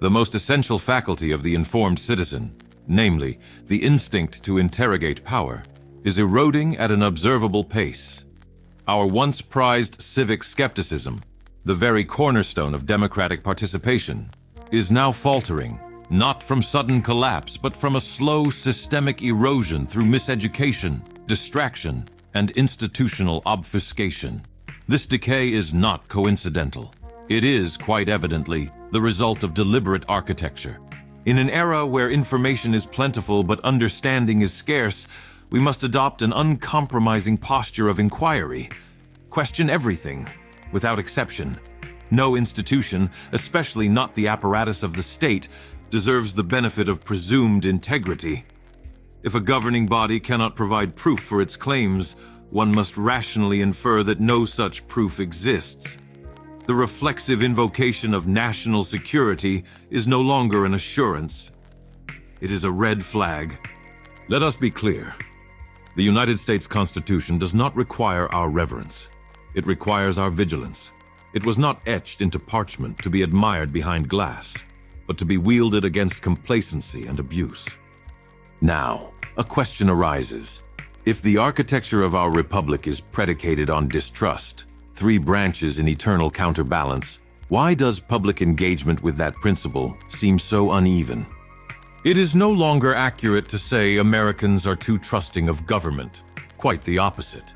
The most essential faculty of the informed citizen, namely, the instinct to interrogate power, is eroding at an observable pace. Our once prized civic skepticism, the very cornerstone of democratic participation, is now faltering, not from sudden collapse, but from a slow systemic erosion through miseducation, distraction, and institutional obfuscation. This decay is not coincidental. It is, quite evidently, the result of deliberate architecture. In an era where information is plentiful but understanding is scarce, we must adopt an uncompromising posture of inquiry. Question everything, without exception. No institution, especially not the apparatus of the state, deserves the benefit of presumed integrity. If a governing body cannot provide proof for its claims, one must rationally infer that no such proof exists. The reflexive invocation of national security is no longer an assurance. It is a red flag. Let us be clear. The United States Constitution does not require our reverence. It requires our vigilance. It was not etched into parchment to be admired behind glass, but to be wielded against complacency and abuse. Now, a question arises. If the architecture of our republic is predicated on distrust, three branches in eternal counterbalance, why does public engagement with that principle seem so uneven? It is no longer accurate to say Americans are too trusting of government. Quite the opposite.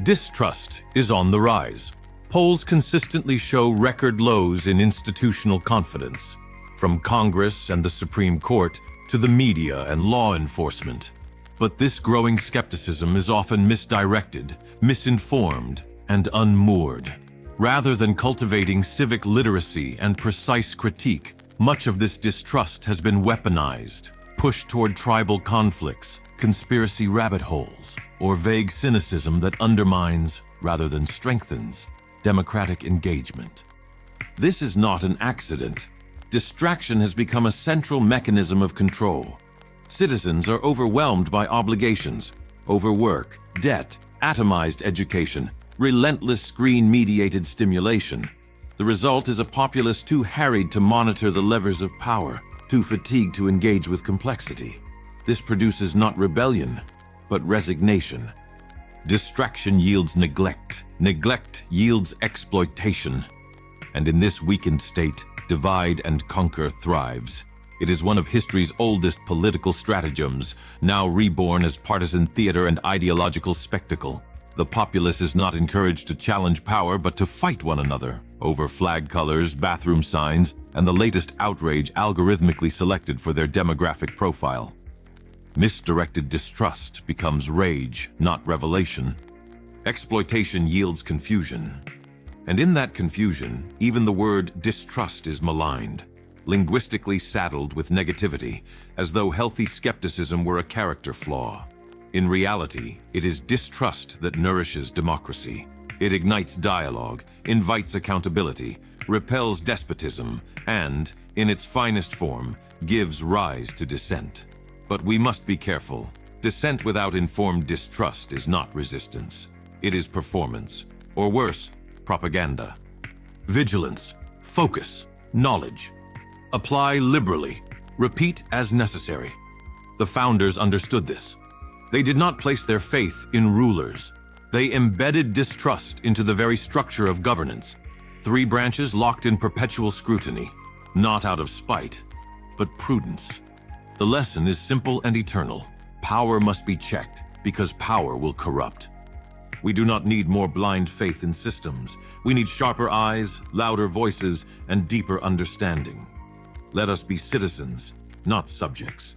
Distrust is on the rise. Polls consistently show record lows in institutional confidence, from Congress and the Supreme Court to the media and law enforcement. But this growing skepticism is often misdirected, misinformed, and unmoored. Rather than cultivating civic literacy and precise critique, much of this distrust has been weaponized, pushed toward tribal conflicts, conspiracy rabbit holes, or vague cynicism that undermines, rather than strengthens, democratic engagement. This is not an accident. Distraction has become a central mechanism of control. Citizens are overwhelmed by obligations, overwork, debt, atomized education, relentless screen-mediated stimulation. The result is a populace too harried to monitor the levers of power, too fatigued to engage with complexity. This produces not rebellion, but resignation. Distraction yields neglect. Neglect yields exploitation. And in this weakened state, divide and conquer thrives. It is one of history's oldest political stratagems, now reborn as partisan theater and ideological spectacle. The populace is not encouraged to challenge power, but to fight one another over flag colors, bathroom signs, and the latest outrage algorithmically selected for their demographic profile. Misdirected distrust becomes rage, not revelation. Exploitation yields confusion. And in that confusion, even the word distrust is maligned, linguistically saddled with negativity, as though healthy skepticism were a character flaw. In reality, it is distrust that nourishes democracy. It ignites dialogue, invites accountability, repels despotism, and, in its finest form, gives rise to dissent. But we must be careful. Dissent without informed distrust is not resistance. It is performance, or worse, propaganda. Vigilance, focus, knowledge. Apply liberally. Repeat as necessary. The founders understood this. They did not place their faith in rulers. They embedded distrust into the very structure of governance. Three branches locked in perpetual scrutiny, not out of spite, but prudence. The lesson is simple and eternal. Power must be checked, because power will corrupt. We do not need more blind faith in systems. We need sharper eyes, louder voices, and deeper understanding. Let us be citizens, not subjects.